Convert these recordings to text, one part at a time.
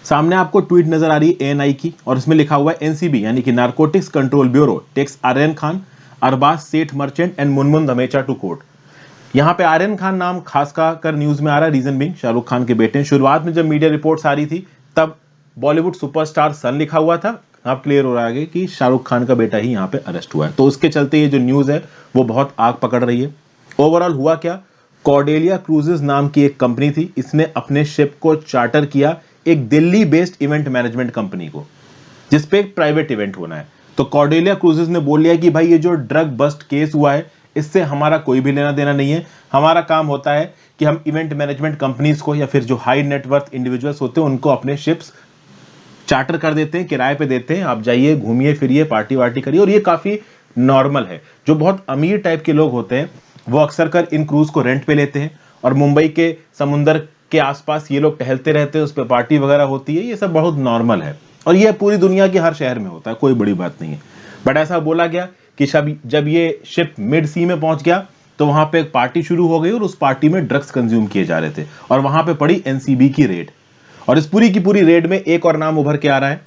सामने आपको ट्वीट नजर आ रही है एएनआई की, और इसमें लिखा हुआ है एनसीबी यानी कि narcotics control bureau takes Aryan Khan, Arbaaz Seth Merchant and Munmun Dhamecha to court. यहाँ पे आर्यन खान नाम खास कर न्यूज में आ रहा है, रीजन बिंग शाहरुख खान के बेटे हैं। शुरुआत में जब मीडिया रिपोर्ट्स आ रही थी तब बॉलीवुड सुपरस्टार सन लिखा हुआ था, अब क्लियर हो रहा है कि शाहरुख खान का बेटा ही यहाँ पे अरेस्ट हुआ है। तो उसके चलते ये जो न्यूज है वो बहुत आग पकड़ रही है। ओवरऑल हुआ क्या, कॉर्डेलिया क्रूजेस नाम की एक कंपनी थी, इसने अपने शिप को चार्टर किया एक Delhi based event management company को, जिसपे एक प्राइवेट इवेंट होना है। तो कॉर्डेलिया क्रूजेस ने बोल लिया कि भाई ये जो ड्रग बस्ट केस हुआ है इससे हमारा कोई भी लेना देना नहीं है, हमारा काम होता है कि हम इवेंट मैनेजमेंट कंपनीज को या फिर जो हाई नेटवर्थ इंडिविजुअल्स होते हैं उनको अपने शिप्स चार्टर कर देते हैं, किराए पे देते हैं, आप जाइए घूमिए फिरिए पार्टी वार्टी करिए। और ये काफी नॉर्मल है। जो बहुत अमीर टाइप के लोग होते हैं वो अक्सर कर इन क्रूज को रेंट पे लेते हैं, और मुंबई के समुंदर के आसपास ये लोग टहलते रहते हैं, उस पर पार्टी वगैरह होती है। ये सब बहुत नॉर्मल है और ये पूरी दुनिया के हर शहर में होता है, कोई बड़ी बात नहीं है। बट ऐसा बोला गया कि जब ये शिप मिड सी में पहुंच गया तो वहां पे एक पार्टी शुरू हो गई और उस पार्टी में ड्रग्स कंज्यूम किए जा रहे थे, और वहां पे पड़ी एनसीबी की रेड। और इस पूरी की पूरी रेड में एक और नाम उभर के आ रहा है,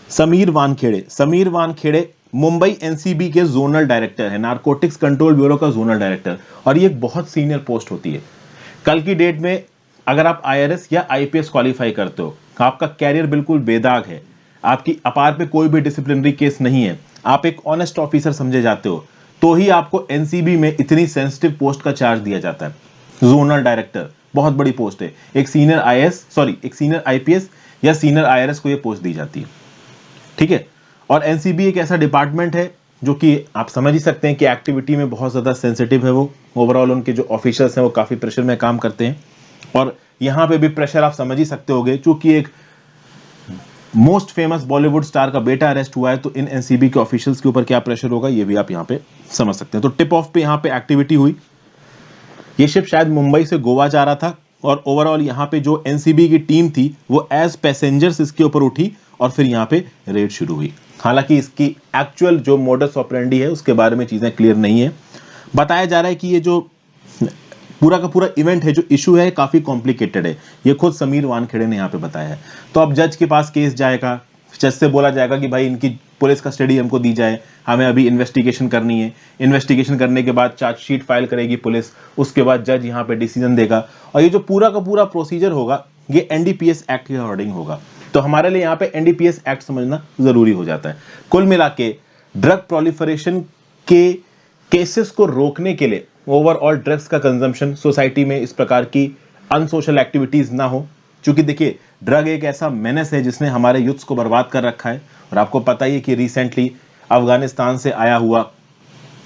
समीर वानखेड़े। समीर वानखेड़े मुंबई एनसीबी के जोनल डायरेक्टर है, नारकोटिक्स कंट्रोल ब्यूरो का जोनल डायरेक्टर, और ये एक बहुत सीनियर पोस्ट होती है। कल की डेट में अगर आप आईआरएस या आईपीएस क्वालिफाई करते हो, आपका कैरियर बिल्कुल बेदाग है, आपकी अपार पे कोई भी डिसिप्लिनरी केस नहीं है, आप एक ऑनेस्ट ऑफिसर समझे जाते हो, तो ही आपको एनसीबी में इतनी सेंसिटिव पोस्ट का चार्ज दिया जाता है। जोनल डायरेक्टर बहुत बड़ी पोस्ट है, एक सीनियर आईपीएस या सीनियर आईआरएस को यह पोस्ट दी जाती है, ठीक है। और एनसीबी एक ऐसा डिपार्टमेंट है जो कि आप समझ ही सकते हैं कि एक्टिविटी में बहुत ज्यादा सेंसिटिव है। वो ओवरऑल उनके जो ऑफिसर्स हैं वो काफी प्रेशर में काम करते हैं, और यहां पे भी प्रेशर आप समझ ही सकते होंगे, चूंकि एक मोस्ट फेमस बॉलीवुड स्टार का बेटा अरेस्ट हुआ है तो इन एनसीबी के ऑफिशियल्स के ऊपर क्या प्रेशर होगा ये भी आप यहां पे समझ सकते हैं। तो टिप ऑफ पे यहां पे एक्टिविटी हुई, ये शिप शायद मुंबई से गोवा जा रहा था, और ओवरऑल यहां पे जो एनसीबी की टीम थी वो एज पैसेंजर्स इसके ऊपर उठी और फिर यहां पे रेड शुरू हुई। हालांकि इसकी एक्चुअल जो मोडस ऑपरेंडी है उसके बारे में चीजें क्लियर नहीं है। बताया जा रहा है कि ये जो पूरा का पूरा इवेंट है, जो इशू है, काफी कॉम्प्लिकेटेड है, ये खुद समीर वानखेड़े ने यहाँ पे बताया है। तो अब जज के पास केस जाएगा, जज से बोला जाएगा कि भाई इनकी पुलिस कस्टडी हमको दी जाए, हमें अभी इन्वेस्टिगेशन करनी है। इन्वेस्टिगेशन करने के बाद चार्जशीट फाइल करेगी पुलिस, उसके बाद जज यहाँ पे डिसीजन देगा, और ये जो पूरा का पूरा प्रोसीजर होगा ये एनडीपीएस एक्ट के अकॉर्डिंग होगा। तो हमारे लिए यहाँ पे एनडीपीएस एक्ट समझना जरूरी हो जाता है। कुल मिला के ड्रग प्रोलिफरेशन के केसेस को रोकने के लिए, ओवरऑल ड्रग्स का कंजम्पशन सोसाइटी में इस प्रकार की अनसोशल एक्टिविटीज ना हो, क्योंकि देखिए ड्रग एक ऐसा मेनेस है जिसने हमारे यूथ्स को बर्बाद कर रखा है। और आपको पता ही है कि रिसेंटली अफगानिस्तान से आया हुआ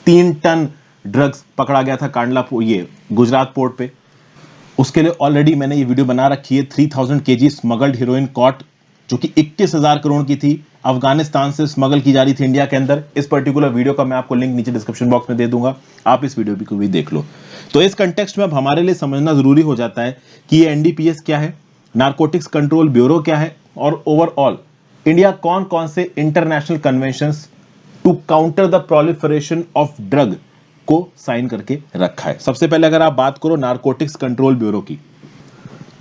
3 टन ड्रग्स पकड़ा गया था कांडला ये गुजरात पोर्ट पे। उसके लिए ऑलरेडी मैंने ये वीडियो बना रखी है, 3000 केजी स्मगल्ड हीरोइन कॉट, जो कि 21,000 करोड़ की थी, अफगानिस्तान से स्मगल की जा रही थी इंडिया के अंदर। इस पर्टिकुलर वीडियो का मैं आपको लिंक नीचे डिस्क्रिप्शन बॉक्स में दे दूंगा, आप इस वीडियो को भी देख लो। तो इस कंटेक्स्ट में अब हमारे लिए समझना जरूरी हो जाता है कि ये एनडीपीएस क्या है, नारकोटिक्स कंट्रोल ब्यूरो क्या है, और ओवरऑल इंडिया कौन कौन से international conventions to counter the proliferation of drug को साइन करके रखा है। सबसे पहले अगर आप बात करो नारकोटिक्स कंट्रोल ब्यूरो की,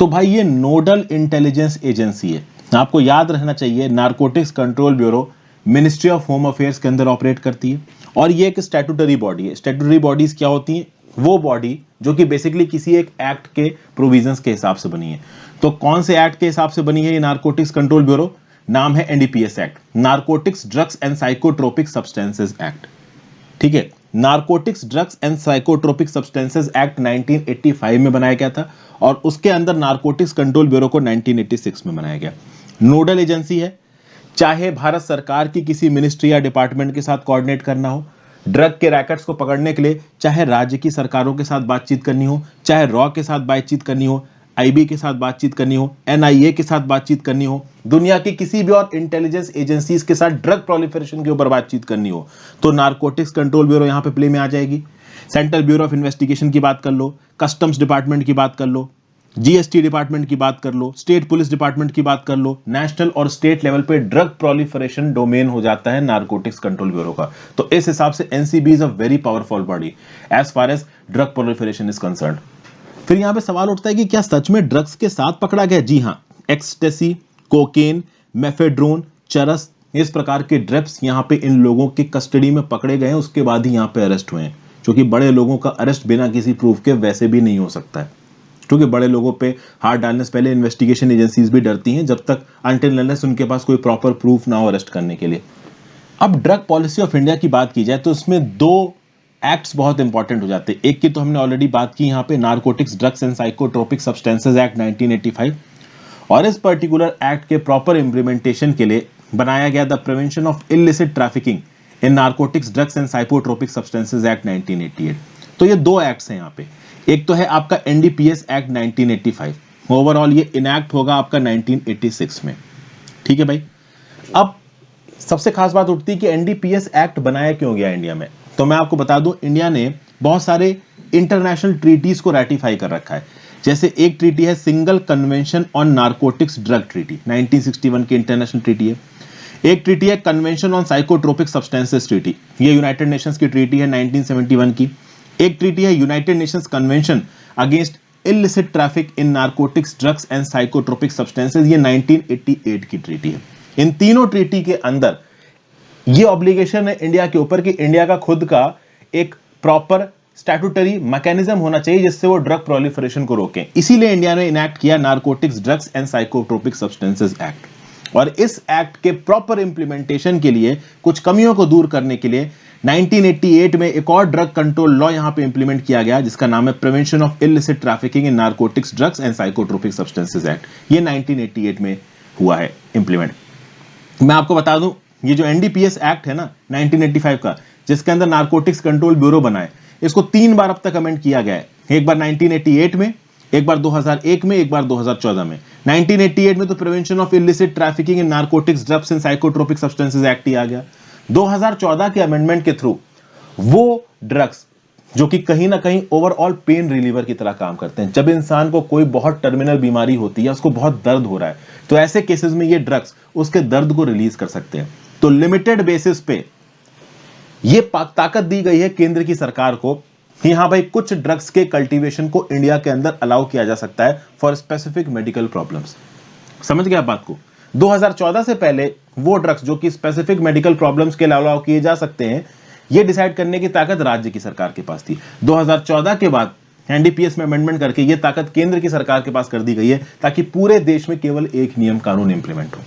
तो भाई ये नोडल इंटेलिजेंस एजेंसी है। आपको याद रहना चाहिए narcotics control bureau ministry of home affairs के अंदर ऑपरेट करती है, और ये एक स्टैट्यूटरी बॉडी है। स्टैट्यूटरी बॉडीज क्या होती हैं, वो बॉडी जो कि बेसिकली किसी एक एक्ट के प्रोविजंस के हिसाब से बनी है। तो कौन से एक्ट के हिसाब से बनी है ये नारकोटिक्स कंट्रोल ब्यूरो, नाम है NDPS act, narcotics drugs and psychotropic substances act, ठीक है। Narcotics drugs and psychotropic substances act 1985 में बनाया गया था, और उसके अंदर नारकोटिक्स कंट्रोल ब्यूरो को 1986 में बनाया गया। नोडल एजेंसी है, चाहे भारत सरकार की किसी मिनिस्ट्री या डिपार्टमेंट के साथ कोऑर्डिनेट करना हो, ड्रग के रैकेट्स को पकड़ने के लिए चाहे राज्य की सरकारों के साथ बातचीत करनी हो, चाहे रॉ के साथ बातचीत करनी हो, आईबी के साथ बातचीत करनी हो, एनआईए के साथ बातचीत करनी हो, दुनिया की किसी भी और इंटेलिजेंस एजेंसीज के साथ ड्रग प्रोलिफरेशन के ऊपर बातचीत करनी हो, तो नारकोटिक्स कंट्रोल ब्यूरो यहां पे प्ले में आ जाएगी। सेंट्रल ब्यूरो ऑफ इन्वेस्टिगेशन की बात कर लो, कस्टम्स डिपार्टमेंट की बात कर लो, जीएसटी डिपार्टमेंट की बात कर लो, स्टेट पुलिस डिपार्टमेंट की बात कर लो, नेशनल और स्टेट लेवल पे ड्रग प्रोलिफरेशन डोमेन हो जाता है नारकोटिक्स कंट्रोल ब्यूरो का। तो इस हिसाब से NCB is a very powerful body as far as drug proliferation is concerned. फिर यहां पे सवाल उठता है कि क्या सच में ड्रग्स के साथ पकड़ा गया? जी हां, एक्सटेसी, कोकेन, मेफेड्रोन, चरस, इस प्रकार के ड्रग्स यहाँ पे इन लोगों की कस्टडी में पकड़े गए हैं, उसके बाद ही यहाँ पे अरेस्ट हुए हैं। क्योंकि बड़े लोगों का अरेस्ट बिना किसी प्रूफ के वैसे भी नहीं हो सकता है, क्योंकि बड़े लोगों पे हाथ डालने से पहले इन्वेस्टिगेशन एजेंसीज भी डरती हैं, जब तक अनटिल अनलेस उनके पास कोई प्रॉपर प्रूफ ना हो अरेस्ट करने के लिए। अब ड्रग पॉलिसी ऑफ इंडिया की बात की जाए तो इसमें 2 एक्ट्स बहुत इंपॉर्टेंट हो जाते हैं। एक की तो हमने ऑलरेडी बात की यहाँ पे, narcotics drugs and psychotropic substances act 1985, और इस पर्टिकुलर एक्ट के प्रॉपर इंप्लीमेंटेशन के लिए बनाया गया the prevention of illicit trafficking in narcotics drugs and psychotropic substances act 1988। तो ये 2 एक्ट्स हैं यहाँ पे। एक तो है आपका एनडीपीएस एक्ट 1985, ओवरऑल ये इनैक्ट होगा आपका 1986 में। ठीक है भाई। अब सबसे खास बात उठती है कि एनडीपीएस एक्ट बनाया क्यों गया इंडिया में। तो मैं आपको बता दूं, इंडिया ने बहुत सारे इंटरनेशनल ट्रीटीज को रैटिफाई कर रखा है। जैसे एक ट्रीटी है single convention on narcotics drug treaty, 1961 की इंटरनेशनल ट्रीटी है। एक ट्रीटी है convention on psychotropic substances treaty, ये यूनाइटेड नेशंस की ट्रीटी है 1971 की। एक ट्रीटी है United Nations convention against illicit traffic in narcotics drugs and psychotropic substances, ये 1988 की ट्रीटी है। इन तीनों ट्रीटी के अंदर ये ऑब्लिगेशन है इंडिया के ऊपर कि इंडिया का खुद का एक प्रॉपर स्टैट्यूटरी मैकेनिज्म होना चाहिए जिससे वो ड्रग प्रोलिफरेशन को रोकें। इसीलिए इंडिया ने इनैक्ट किया narcotics drugs and psychotropic substances act. और इस एक्ट के प्रॉपर इंप्लीमेंटेशन के लिए, कुछ कमियों को दूर करने के लिए 1988 में एक और ड्रग कंट्रोल लॉ यहां पे इंप्लीमेंट किया गया जिसका नाम है prevention of illicit trafficking in narcotics drugs and psychotropic substances act. ये 1988 में हुआ है इंप्लीमेंट। मैं आपको बता दूं, ये जो एनडीपीएस एक्ट है ना 1985 का, जिसके अंदर नारकोटिक्स कंट्रोल ब्यूरो बना है, इसको 3 बार अब तक अमेंड किया गया है। एक बार 1988 में, एक बार 2001 में, एक बार 2014 में। 1988 में तो prevention of illicit trafficking in narcotics drugs and psychotropic substances act ही आ गया। 2014 के अमेंडमेंट के थ्रू वो ड्रग्स जो कि कहीं ना कहीं ओवरऑल पेन रिलीवर की तरह काम करते हैं, जब इंसान को कोई बहुत टर्मिनल बीमारी होती है, उसको बहुत दर्द हो रहा है, तो ऐसे केसेस में ये ड्रग्स उसके दर्द को रिलीज कर सकते हैं। तो लिमिटेड बेसिस पे ये ताकत दी गई है केंद्र की सरकार को कि हां भाई कुछ ड्रग्स के कल्टीवेशन को इंडिया के अंदर अलाउ किया जा सकता है फॉर स्पेसिफिक मेडिकल प्रॉब्लम्स। समझ गया बात को। 2014 से पहले वो ड्रग्स जो कि स्पेसिफिक मेडिकल प्रॉब्लम्स के लिए अलाउ किए जा सकते हैं, ये डिसाइड करने की ताकत राज्य की सरकार के पास थी। 2014 के बाद एनडीपीएस में अमेंडमेंट करके ये ताकत केंद्र की सरकार के पास कर दी गई है ताकि पूरे देश में केवल एक नियम कानून इंप्लीमेंट हो।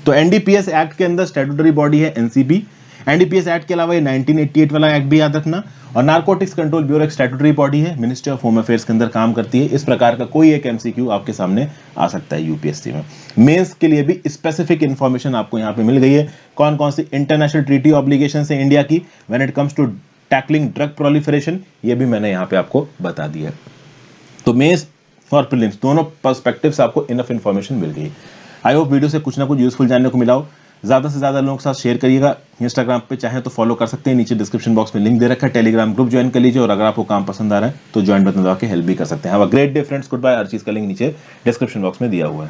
तो एनडीपीएस एक्ट के अंदर स्टैट्यूटरी बॉडी है एनसीबी। एनडीपीएस एक्ट के अलावा ये 1988 वाला एक्ट भी याद रखना। और नारकोटिक्स कंट्रोल ब्यूरो एक स्टैट्यूटरी बॉडी है, मिनिस्ट्री ऑफ होम अफेयर्स के अंदर काम करती है। इस प्रकार का कोई एक एमसीक्यू आपके सामने आ सकता है यूपीएससी में। मेंस के लिए भी स्पेसिफिक इंफॉर्मेशन आपको यहाँ पे मिल गई है, कौन कौन सी इंटरनेशनल ट्रीटी ऑब्लिगेशन है इंडिया की when it comes to tackling drug proliferation, ये भी मैंने यहाँ पे आपको बता दिया है। तो मेंस और प्रीलिम्स दोनों पर्सपेक्टिव से आपको इनफ इंफॉर्मेशन मिल गई। आई होप वीडियो से कुछ ना कुछ यूजफुल जानने को मिला हो। ज्यादा से ज्यादा लोगों के साथ शेयर करिएगा। इंस्टाग्राम पे चाहे तो फॉलो कर सकते हैं, नीचे डिस्क्रिप्शन बॉक्स में लिंक दे रखा है। टेलीग्राम ग्रुप ज्वाइन कर लीजिए और अगर आपको काम पसंद आ रहा है तो ज्वाइन बटन दबा के हेल्प भी कर सकते हैं। Have a great day friends, good bye. हर चीज का लिंक नीचे डिस्क्रिप्शन बॉक्स में दिया हुआ है।